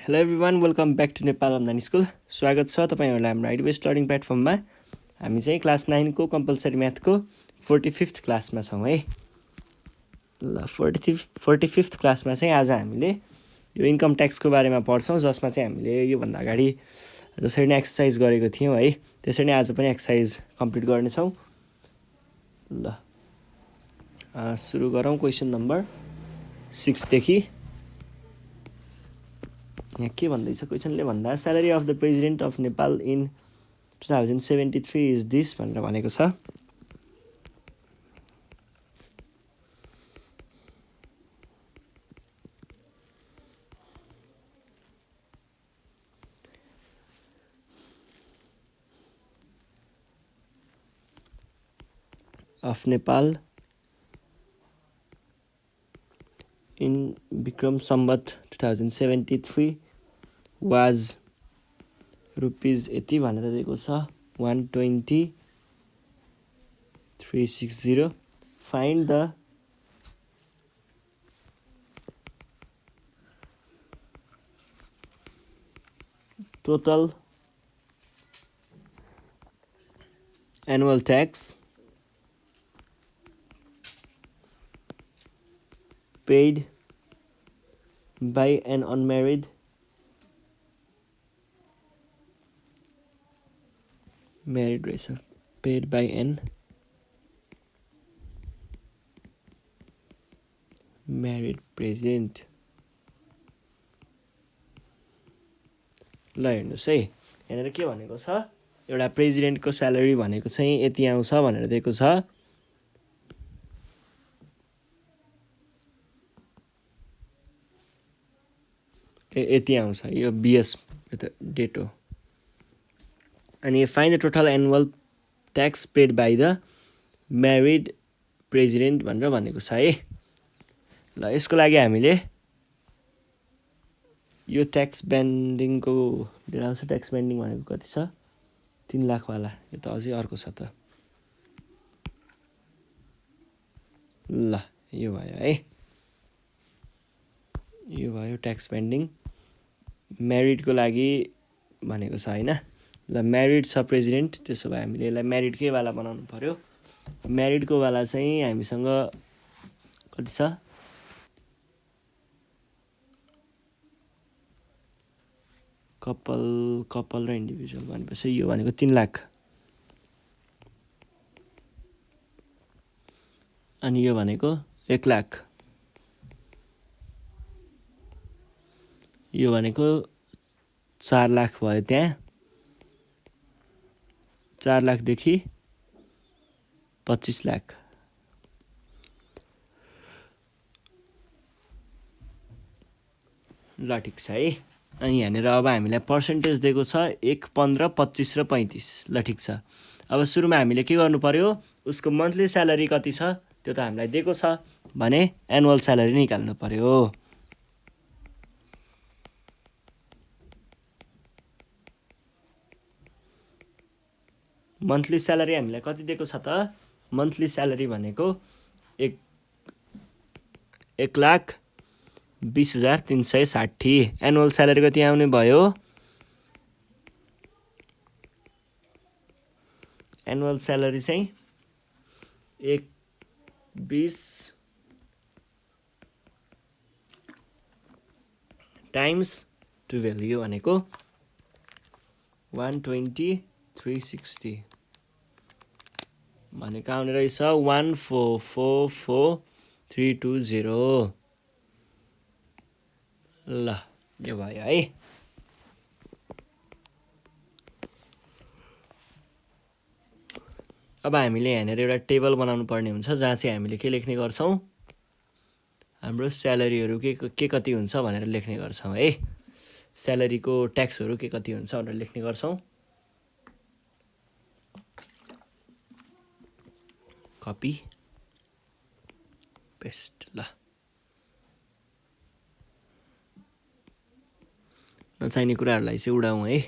Hello everyone, welcome back to Nepal online school. स्वागत छ तपाईँहरूलाई हाम्रो आइडिबेस्ट लर्निङ प्लेटफर्ममा। हामी चाहिँ क्लास 9 को कम्पलसरी म्याथको 45th क्लासमा छौँ है। ल 45th क्लासमा चाहिँ आज हामीले यो इन्कम ट्याक्सको बारेमा पढ्छौँ, जसमा चाहिँ हामीले योभन्दा अगाडि जसरी नै एक्सर्साइज गरेको थियौँ है, त्यसरी नै आज पनि एक्सर्साइज कम्प्लिट गर्नेछौँ। ल सुरु गरौँ क्वेसन नम्बर 6 देखि। यहाँ के भन्दैछ क्वेसनले भन्दा salary of the president of Nepal in 2073 is this भनेर भनेको छ। Of Nepal in Vikram Samvat 2073 was rupees यति भनेर दिएको छ 120,360। Find the total annual tax paid by an unmarried married रहेछ paid by an married president। ल हेर्नुहोस् है, यहाँनिर के भनेको छ, एउटा प्रेजिडेन्टको स्यालेरी भनेको चाहिँ यति आउँछ भनेर दिएको छ। यति आउँछ, यो बिएस डेट हो। अनि find the total annual tax paid by the married president भनेर भनेको छ है। ल यसको लागि हामीले यो ट्याक्स बेन्डिङको डेट आउँछ। ट्याक्स बेन्डिङ भनेको कति छ, 3 लाख वाला। यो त अझै अर्को छ त। ल यो भयो है, यो भयो ट्याक्स पेन्डिङ म्यारिडको लागि भनेको छ होइन। ल म्यारिड छ प्रेजिडेन्ट, त्यसो भए हामीले यसलाई म्यारिडकै वाला बनाउनु पर्यो। म्यारिडको वाला चाहिँ हामीसँग कति छ, कपल र इन्डिभिजुअल भनेपछि यो भनेको 3 लाख। अनि यो भनेको 1 लाख। यो भनेको 4 लाख भयो। त्यहाँ 4 लाखदेखि 25 लाख। ल ठिक छ है। अनि यहाँनिर अब हामीलाई पर्सेन्टेज दिएको छ 1, 15, 25 र 35। ल ठिक छ। अब सुरुमा हामीले के गर्नु पर्यो, उसको मन्थली स्यालेरी कति छ त्यो त हामीलाई दिएको छ भने एनुअल स्यालेरी निकाल्नु पर्यो। मन्थली स्यालेरी हामीलाई कति दिएको छ त, मन्थली स्यालेरी भनेको 1,20,360। एनुअल स्यालेरी कति आउने भयो, एनुअल स्यालेरी चाहिँ 1,20 टाइम्स 12, यो भनेको 120,360 भनेको आउने रहेछ 144,320। ल यो भयो है। अब हामीले यहाँनिर एउटा टेबल बनाउनु पर्ने हुन्छ, जहाँ चाहिँ हामीले के लेख्ने गर्छौँ, हाम्रो स्यालेरीहरू के कति हुन्छ भनेर लेख्ने गर्छौँ है। स्यालेरीको ट्याक्सहरू के कति हुन्छ भनेर लेख्ने गर्छौँ। Copy paste. ल नचाहिने कुराहरूलाई चाहिँ उडाउँ है।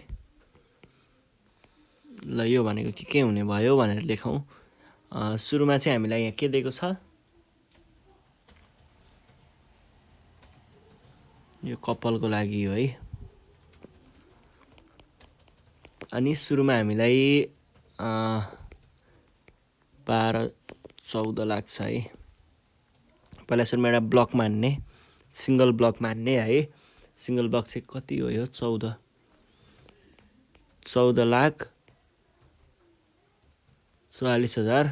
ल यो भनेको के हुने भयो भनेर लेखौँ। सुरुमा चाहिँ हामीलाई यहाँ के दिएको छ, यो कपालको लागि हो है। अनि सुरुमा हामीलाई 12-14 लाग्छ है। पहिला सुरुमा एउटा ब्लक मान्ने, सिंगल ब्लक मान्ने है। सिंगल ब्लक चाहिँ कति हो यो? 14,44,000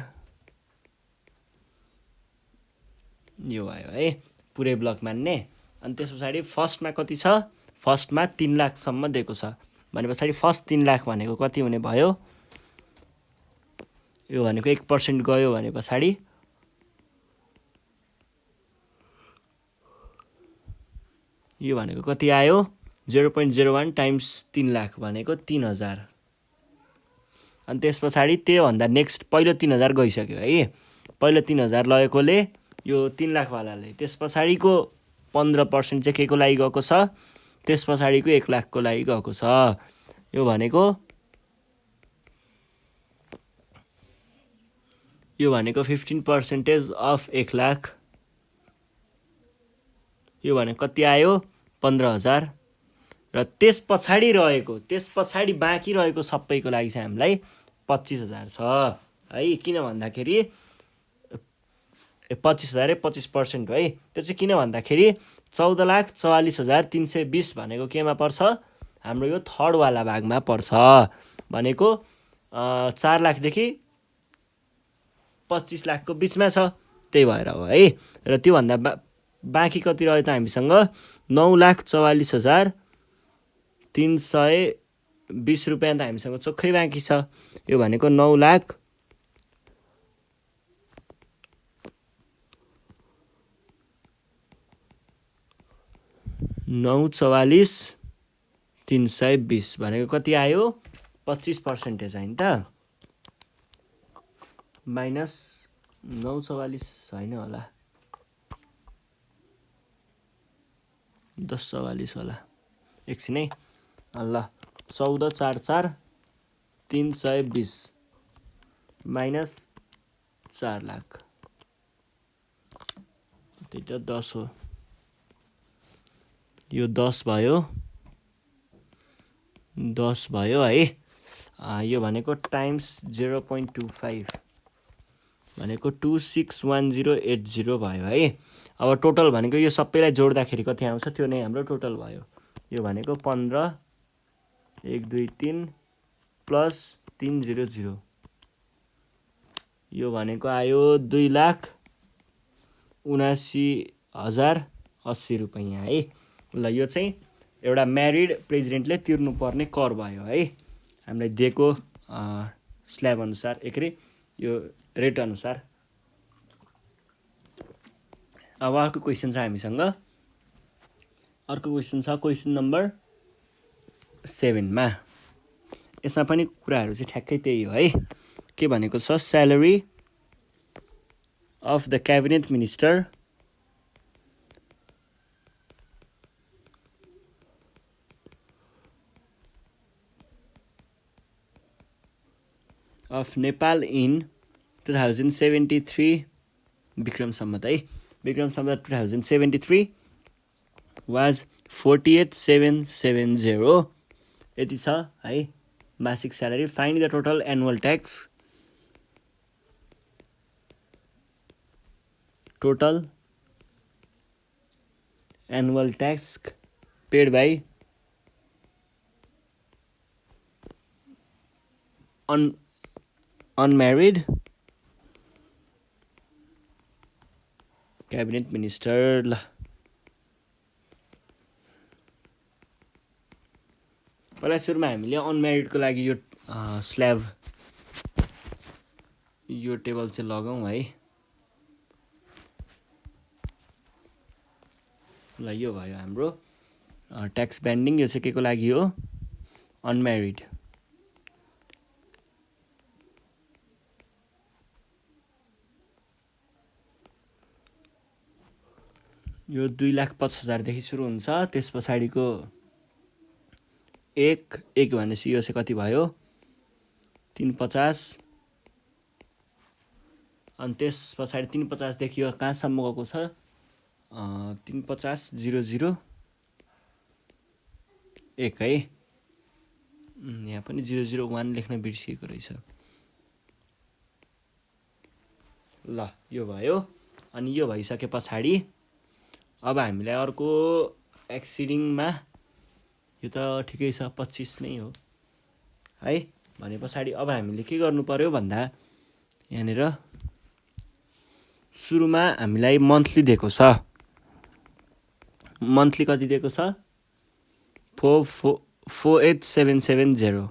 यो भयो है, पुरै ब्लक मान्ने। अनि त्यस पछाडि फर्स्टमा कति छ? फर्स्टमा 3 लाखसम्म दिएको छ भने पछाडि फर्स्ट 3 लाख भनेको कति हुने भयो? यो भनेको 1% गयो भने पछाडि यो भनेको कति आयो? 0.01 टाइम्स 3 लाख भनेको 3,000। अनि त्यस पछाडि त्योभन्दा नेक्स्ट पहिलो 3,000 गइसक्यो है। पहिलो 3,000 लगेकोले यो 3 लाखवालाले त्यस पछाडिको 15% चाहिँ के को लागि गएको छ? त्यस पछाडिको 1 लाखको लागि गएको छ। यो भनेको 15% अफ 1 लाख। यो भनेको कति आयो? 15,000। र त्यस पछाडि बाँकी रहेको सबैको लागि चाहिँ हामीलाई 25,000 छ है। किन भन्दाखेरि 25,000 25% है। त्यो चाहिँ किन भन्दाखेरि 14,44,320 भनेको केमा पर्छ? हाम्रो यो थर्डवाला भागमा पर्छ। भनेको 4 लाखदेखि 25 लाखको बिचमा छ, त्यही भएर हो है। र त्योभन्दा बाँकी कति रह्यो त हामीसँग? 9,44,320 रुपियाँ त हामीसँग चोखै बाँकी छ। यो भनेको 9,44,320 भनेको कति आयो? 25% होइन त? माइनस 9,44 होइन होला, 10,44 होला। एकछिन है, ल 14,44,320 माइनस 4 लाख, त्यही त 10 हो। यो 10 भयो है। यो भनेको टाइम्स 0.25 भनेको 261080 भयो है। अब टोटल भनेको यो सबैलाई जोड्दाखेरि कति आउँछ त्यो नै हाम्रो टोटल भयो। यो भनेको 15,123 प्लस 300 यो भनेको आयो 2,79,080 रुपियाँ है। ल यो चाहिँ एउटा म्यारिड प्रेसिडेन्टले तिर्नुपर्ने कर भयो है, हामीलाई दिएको स्ल्याब अनुसार, यो रेट अनुसार। अब अर्को क्वेसन छ हामीसँग। अर्को क्वेसन छ क्वेसन नम्बर 7 मा। यसमा पनि कुराहरू चाहिँ ठ्याक्कै त्यही हो है। के भनेको छ? Salary of the cabinet minister of Nepal in 2073 Vikram Samvat है। विक्रम सम्वत 2073 वाज 48,770 यति छ है मासिक salary. Find the total annual tax, total annual tax paid by unmarried cabinet minister। ल पहिला सुरुमा हामीले अनम्यारिडको लागि यो स्ल्याब यो टेबल चाहिँ लगाउँ है। ल यो भयो हाम्रो ट्याक्स ब्यान्डिङ। यो चाहिँ के को लागि हो? अनम्यारिड। यो 2,50,000 देखि सुरु हुन्छ। त्यस पछाडिको एक भनेपछि यो चाहिँ कति भयो? 350। अनि त्यस पछाडि 350 देखि यो कहाँसम्म गएको छ? 350,001 है। यहाँ पनि 001 लेख्न बिर्सिएको रहेछ। ल यो भयो। अनि यो भइसके पछाडि अब हामीलाई अर्को एक्सिडिङमा यो त ठिकै छ 25 नै हो है। भने पछाडि अब हामीले के गर्नु पर्यो भन्दा यहाँनिर सुरुमा हामीलाई मन्थली दिएको छ। मन्थली कति दिएको छ 48770।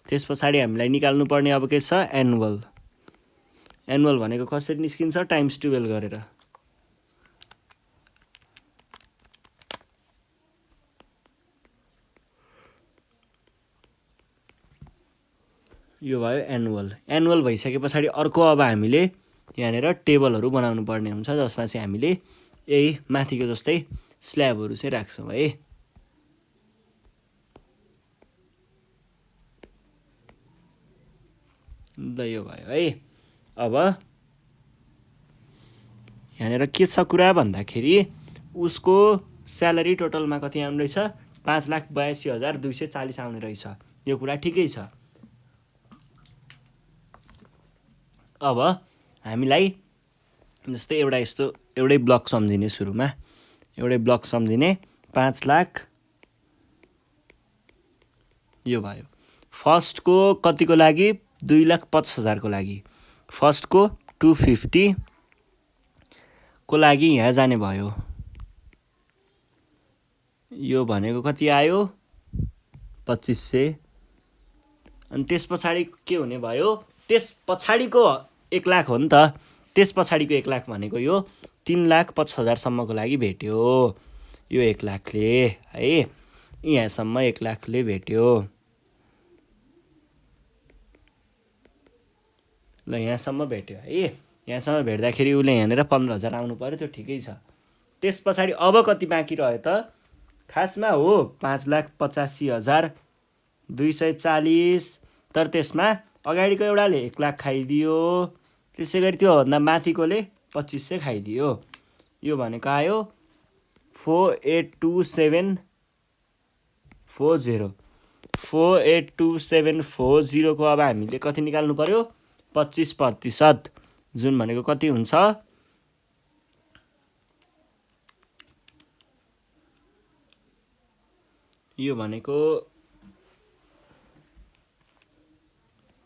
त्यस पछाडि हामीलाई निकाल्नु पर्ने अब के छ एनुअल। एनुअल भनेको कसरी निस्किन्छ टाइम्स 12 गरेर। यो भयो एनुअल। एनुअल भइसके पछाडि अर्को अब हामीले यहाँनिर टेबलहरू बनाउनु पर्ने हुन्छ जसमा चाहिँ हामीले यही माथिको जस्तै स्ल्याबहरू चाहिँ राख्छौँ है। ल यो भयो है। अब यहाँनिर के छ कुरा भन्दाखेरि उसको स्यालेरी टोटलमा कति आउने रहेछ 5,82,240 आउने रहेछ। यो कुरा ठिकै छ। अब हामीलाई जस्तै एउटा यस्तो एउटै ब्लक सम्झिने सुरुमा एउटै ब्लक सम्झिने 5 लाख यो भयो। फर्स्टको कतिको लागि 2,50,000 को लागि फर्स्टको 250 को लागि यहाँ जाने भयो। यो भनेको कति आयो 2500। अनि त्यस पछाडि के हुने भयो त्यस पछाडिको 1 लाख हो नि त। त्यस पछाडिको 1 लाख भनेको यो 3,50,000 सम्मको लागि भेट्यो। यो 1 लाखले है यहाँसम्म 1 लाखले भेट्यो। ल यहाँसम्म भेट्यो है। यहाँसम्म भेट्दाखेरि उसले यहाँनिर 15,000 आउनु पर्यो। त्यो ठिकै छ। त्यस पछाडि अब कति बाँकी रह्यो त खासमा हो 5,85,240। तर त्यसमा अगाडिको एउटाले 1 लाख खाइदियो। त्यसै गरी त्योभन्दा माथिकोले 2500 खाइदियो। यो भनेको आयो 482740। 482740 को अब हामीले कति निकाल्नु पर्यो 25%, जुन भनेको कति हुन्छ यो भनेको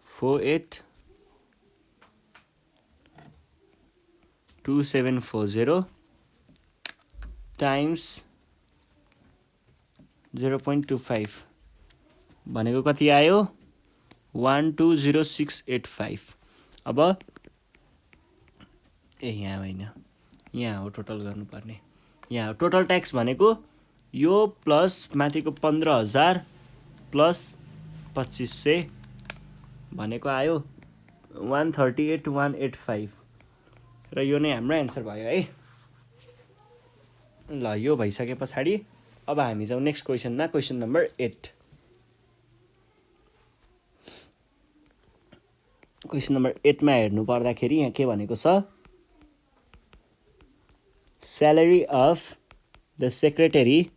482740 टाइम्स 0.25 भनेको कति आयो 120685। अब यहाँ होइन यहाँ हो टोटल गर्नुपर्ने। यहाँ टोटल ट्याक्स भनेको यो प्लस माथिको 15,000 प्लस 2500 भनेको आयो 138,185 र यो नै हाम्रो एन्सर भयो है। ल यो भइसके पछाडि अब हामी जाउँ नेक्स्ट क्वेसनमा। Question number 8। क्वेसन नम्बर 8 मा हेर्नु पर्दाखेरि यहाँ के भनेको छ salary of the secretary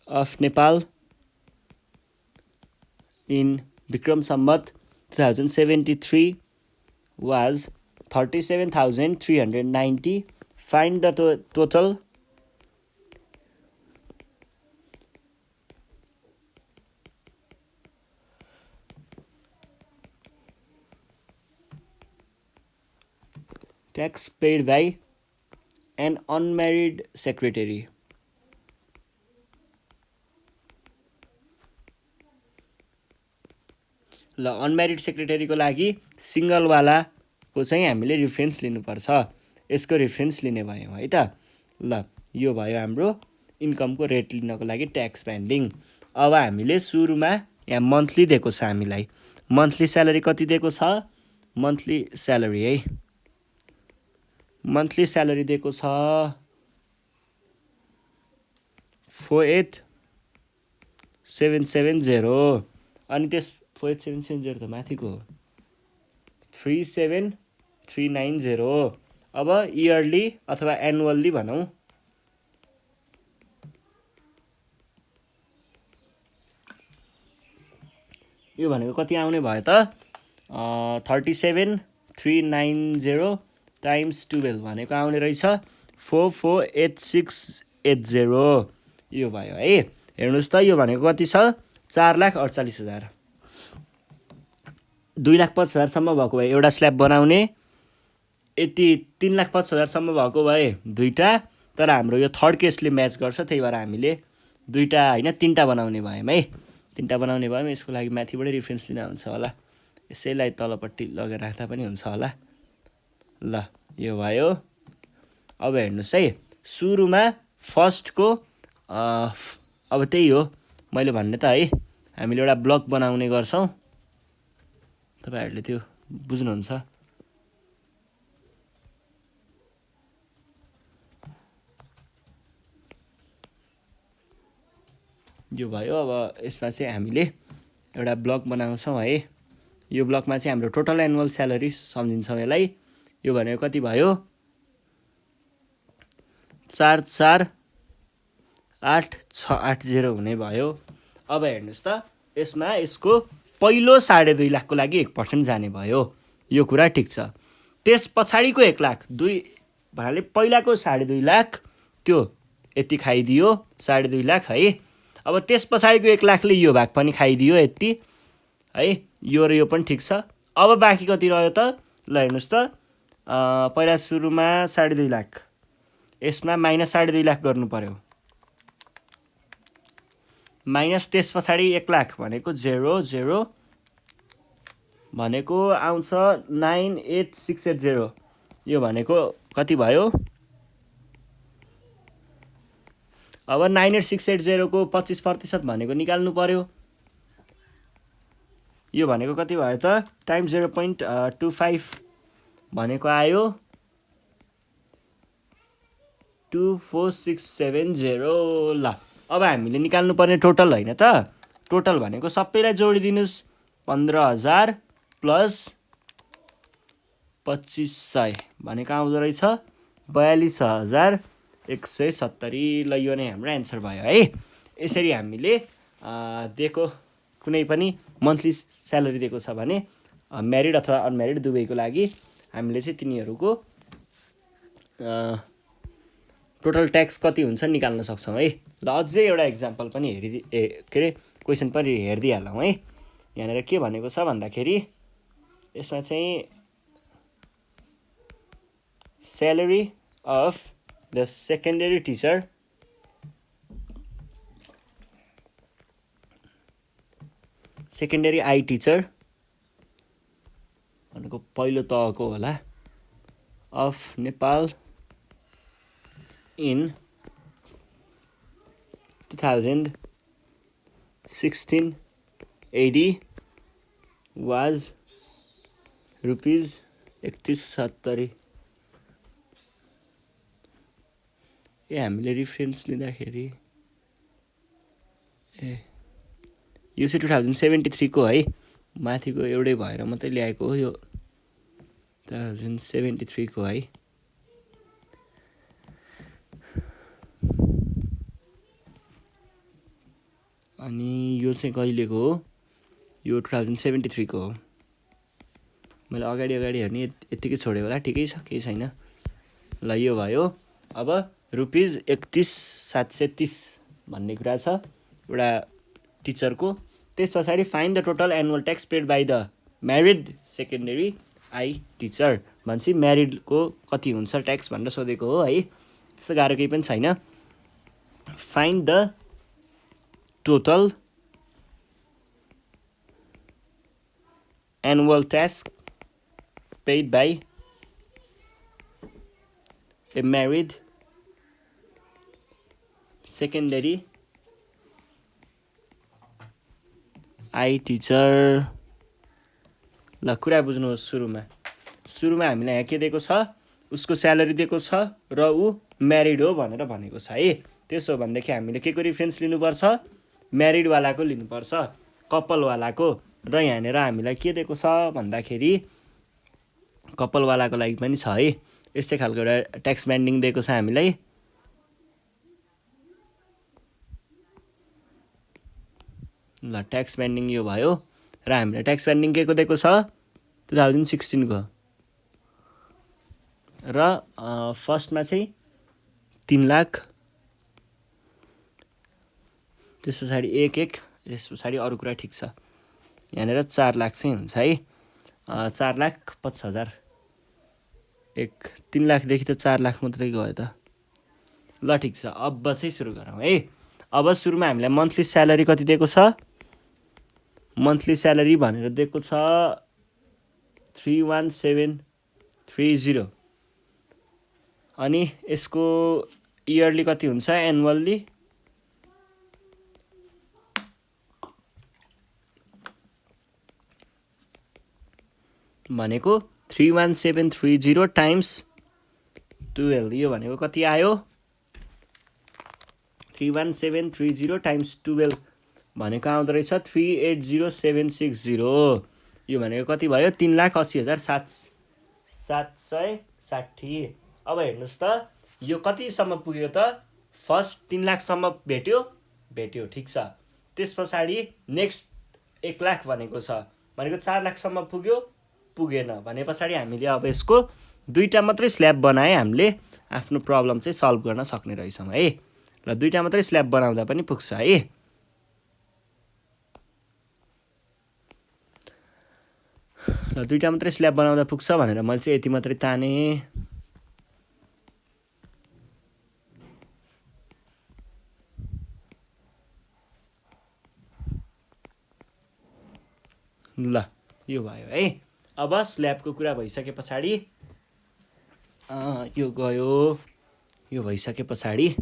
of Nepal in Bikram Sambat 2073 was 37,390. Find the total tax paid by an unmarried secretary. ल अनम्यारिड सेक्रेटरीको लागि सिङ्गलवालाको चाहिँ हामीले रिफरेन्स लिनुपर्छ। यसको रिफरेन्स लिने भयौँ है त। ल यो भयो हाम्रो इन्कमको रेट लिनको लागि ट्याक्स पेन्डिङ। अब हामीले सुरुमा यहाँ मन्थली दिएको छ हामीलाई। मन्थली स्यालेरी कति दिएको छ मन्थली स्यालेरी है। मन्थली स्यालेरी दिएको छ 48,770 अनि त्यस 48,770 त माथिको 37,390। अब इयरली अथवा एनुअल्ली भनौँ यो भनेको कति आउने भयो त 37,390 टाइम्स 12 भनेको आउने रहेछ 448680 यो भयो है। हेर्नुहोस् त यो भनेको कति छ 4,48,000 2,50,000 भएको भए एउटा स्ल्याब बनाउने, यति 3,50,000 भएको भए दुईटा, तर हाम्रो यो थर्ड केसले म्याच गर्छ, त्यही भएर हामीले दुईटा होइन तिनवटा बनाउने भयौँ है। तिनवटा बनाउने भयौँ, यसको लागि माथिबाटै रिफरेन्स लिन हुन्छ होला, यसैलाई तलपट्टि लगेर राख्दा पनि हुन्छ होला। ल यो भयो। अब हेर्नुहोस् है, सुरुमा फर्स्टको अब त्यही हो मैले भन्ने त है, हामीले एउटा ब्लक बनाउने गर्छौँ, तपाईँहरूले त्यो बुझ्नुहुन्छ। यो भयो। अब यसमा चाहिँ हामीले एउटा ब्लक बनाउँछौँ है। यो ब्लकमा चाहिँ हाम्रो टोटल एनुअल स्यालेरी सम्झिन्छौँ यसलाई। यो भनेको कति भयो 44,8680 हुने भयो। अब हेर्नुहोस् त, यसमा यसको पहिलो 2.5 लाखको लागि 1% जाने भयो, यो कुरा ठिक छ। त्यस पछाडिको 1 लाख भन्नाले पहिलाको 2.5 लाख त्यो यति खाइदियो 2.5 लाख है। अब त्यस पछाडिको 1 लाखले यो भाग पनि खाइदियो यति है, यो र यो पनि ठिक छ। अब बाँकी कति रह्यो त, ल हेर्नुहोस् त, पहिला सुरुमा 2.5 लाख, यसमा माइनस 2.5 लाख गर्नु पर्यो, माइनस त्यस पछाडि 1 लाख भनेको 0 भनेको आउँछ 98,680। यो भनेको कति भयो, अब 98,680 को 25% भनेको निकाल्नु पर्यो। यो भनेको कति भयो त टाइम 0.25 भनेको आयो 24,670। ल अब हामीले निकाल्नु पर्ने टोटल होइन त, टोटल भनेको सबैलाई जोडिदिनुहोस्, 15,000 प्लस 2,500 भनेको आउँदो रहेछ 42,170। ल यो नै हाम्रो एन्सर भयो है। यसरी हामीले दिएको कुनै पनि मन्थली स्यालेरी दिएको छ भने म्यारिड अथवा अनम्यारिड दुवैको लागि हामीले चाहिँ तिनीहरूको टोटल ट्याक्स कति हुन्छ निकाल्न सक्छौँ है। ल अझै एउटा इक्जाम्पल पनि के अरे क्वेसन पनि हेरिदिइहालौँ है। यहाँनिर के भनेको छ भन्दाखेरि यसमा चाहिँ salary of the secondary teacher secondary I teacher भनेको पहिलो तहको होला of Nepal in 2016-80 was rupees 3170। हामीले रिफरेन्स लिँदाखेरि यो चाहिँ 2073 को है, माथिको एउटै भएर मात्रै ल्याएको हो, यो 2073 को है। अनि यो चाहिँ कहिलेको हो, यो 2073 को हो। मैले अगाडि हेर्ने यत्तिकै छोडेँ होला, ठिकै छ, केही छैन। ल यो भयो। अब रुपिज 31,730 भन्ने कुरा छ एउटा टिचरको। त्यस पछाडि find the total annual tax paid by the married secondary I teacher भनेपछि म्यारिडको कति हुन्छ ट्याक्स भनेर सोधेको हो है। त्यस्तो गाह्रो केही पनि छैन। Find the total annual tax paid by A married secondary I teacher. ल कुरा बुझ्नुहोस्, सुरुमा हामीलाई यहाँ के दिएको छ, उसको स्यालेरी दिएको छ र ऊ म्यारिड हो भनेर भनेको छ है। त्यसो हो भनेदेखि हामीले के को रिफरेन्स लिनुपर्छ, म्यारिडवालाको लिनुपर्छ, कपालवालाको। र यहाँनिर हामीलाई के दिएको छ भन्दाखेरि कपालवालाको लागि पनि छ है, यस्तै खालको एउटा ट्याक्स ब्यान्डिङ दिएको छ हामीलाई। ल ट्याक्स ब्यान्डिङ यो भयो। र हामीलाई ट्याक्स पेन्डिङ के को दिएको छ 2016 को र फर्स्टमा चाहिँ 3 लाख, त्यस पछाडि 1 त्यस पछाडि अरू कुरा ठिक छ। यहाँनिर 4 लाख चाहिँ हुन्छ है। 4,50,000 3 लाखदेखि त 4 लाख मात्रै गयो त। ल ठिक छ, अब चाहिँ सुरु गरौँ है। अब सुरुमा हामीलाई मन्थली स्यालेरी कति दिएको छ? मन्थली स्यालेरी भनेर दिएको छ 31730। अनि यसको इयरली कति हुन्छ? एनुअल्ली भनेको 31730 टाइम्स 12। यो भनेको कति आयो? 31730 टाइम्स 12 भनेको आउँदो रहेछ 380,760। यो भनेको कति भयो? 3,80,760। अब हेर्नुहोस् त, यो कतिसम्म पुग्यो त? फर्स्ट 3 लाखसम्म भेट्यो, ठिक छ। त्यस पछाडि नेक्स्ट 1 लाख भनेको छ, भनेको 4 लाखसम्म पुग्यो, पुगेन भने पछाडि हामीले अब यसको 2टा मात्रै स्ल्याब बनाए हामीले आफ्नो प्रब्लम चाहिँ सल्भ गर्न सक्ने रहेछौँ है। ल 2टा मात्रै स्ल्याब बनाउँदा पनि पुग्छ है। ल 2टा मात्रै स्ल्याब बनाउँदा पुग्छ भनेर मैले चाहिँ यति मात्रै ताने। ल यो भयो है। अब स्ल्याबको कुरा भइसके पछाडि यो गयो, यो भइसके पछाडि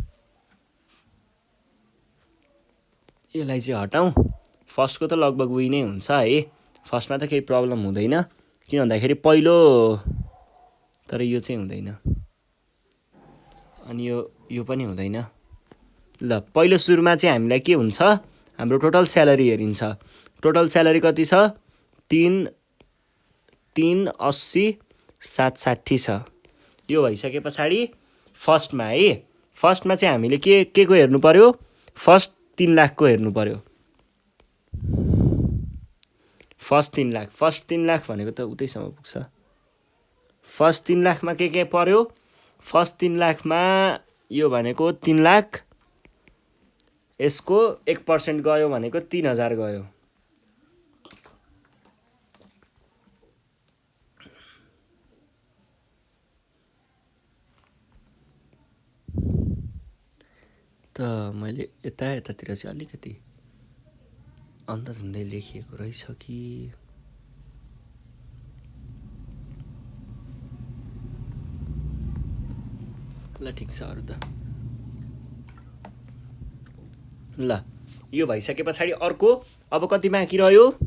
यसलाई चाहिँ हटाउँ। फर्स्टको त लगभग उही नै हुन्छ है, फर्स्टमा त केही प्रब्लम हुँदैन। किन भन्दाखेरि पहिलो, तर यो चाहिँ हुँदैन अनि यो पनि हुँदैन। ल पहिलो सुरुमा चाहिँ हामीलाई के हुन्छ? हाम्रो टोटल स्यालेरी हेरिन्छ। टोटल स्यालेरी कति छ? 3,80,760 छ। यो भइसके पछाडि फर्स्टमा है, फर्स्टमा चाहिँ हामीले के को हेर्नु पर्यो? फर्स्ट 3 लाखको हेर्नु पर्यो। फर्स्ट 3 लाख, फर्स्ट 3 लाख भनेको त उतैसम्म पुग्छ। फर्स्ट 3 लाखमा के पर्यो? फर्स्ट 3 लाखमा यो भनेको 3 लाख, यसको 1% गयो भनेको 3,000 गयो। त मैले यतातिर चाहिँ अलिकति अन्दाज लेखिएको रहेछ कि? ल ठिक छ, अरू त ल यो भइसके पछाडि अर्को अब कति बाँकी रह्यो?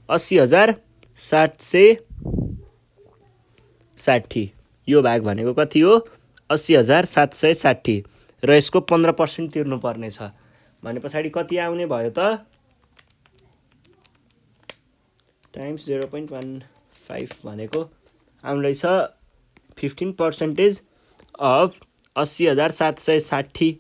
80,760। यो भाग भनेको कति हो? 80,760 र यसको 15% तिर्नु पर्ने छ भने पछाडि कति आउने भयो त? टाइम्स 0.15 भनेको आउनु रहेछ 15% अफ 80,760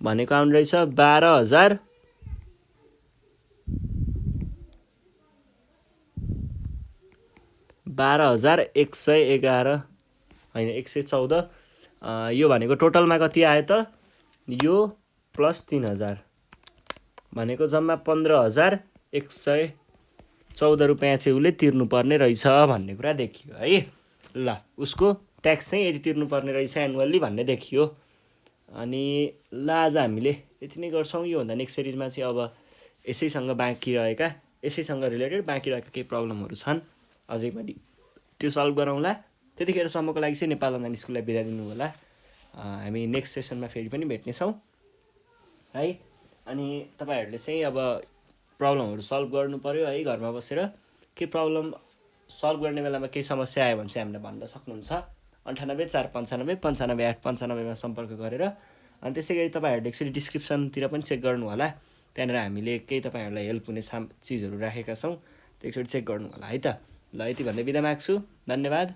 भनेको आउनु रहेछ 12,111 होइन 114। यो भनेको टोटलमा कति आयो त? यो प्लस 3,000 भनेको जम्मा 15,114 रुपियाँ चाहिँ उसले तिर्नुपर्ने रहेछ भन्ने कुरा देखियो है। ल उसको ट्याक्स चाहिँ यति तिर्नुपर्ने रहेछ एनुअल्ली भन्ने देखियो। अनि ल आज हामीले यति नै गर्छौँ। योभन्दा नेक्स्ट सिरिजमा चाहिँ अब यसैसँग रिलेटेड बाँकी रहेका केही प्रब्लमहरू छन्, अझै पनि त्यो सल्भ गरौँला। त्यतिखेरसम्मको लागि चाहिँ नेपाल अनलाइन स्कुललाई बिदा दिनु होला। हामी नेक्स्ट सेसनमा फेरि पनि भेट्नेछौँ है। अनि तपाईँहरूले चाहिँ अब प्रब्लमहरू सल्भ गर्नु पर्यो है घरमा बसेर। के प्रब्लम सल्भ गर्ने बेलामा केही समस्या आयो भने चाहिँ हामीलाई भन्न सक्नुहुन्छ। 98,495,95,895 सम्पर्क गरेर। अनि त्यसै गरी तपाईँहरूले एकचोटि डिस्क्रिप्सनतिर पनि चेक गर्नु होला, त्यहाँनिर हामीले केही तपाईँहरूलाई हेल्प हुने चिजहरू राखेका छौँ, त्यो एकचोटि चेक गर्नु होला है त। ल यति भन्दै बिदा माग्छु, धन्यवाद।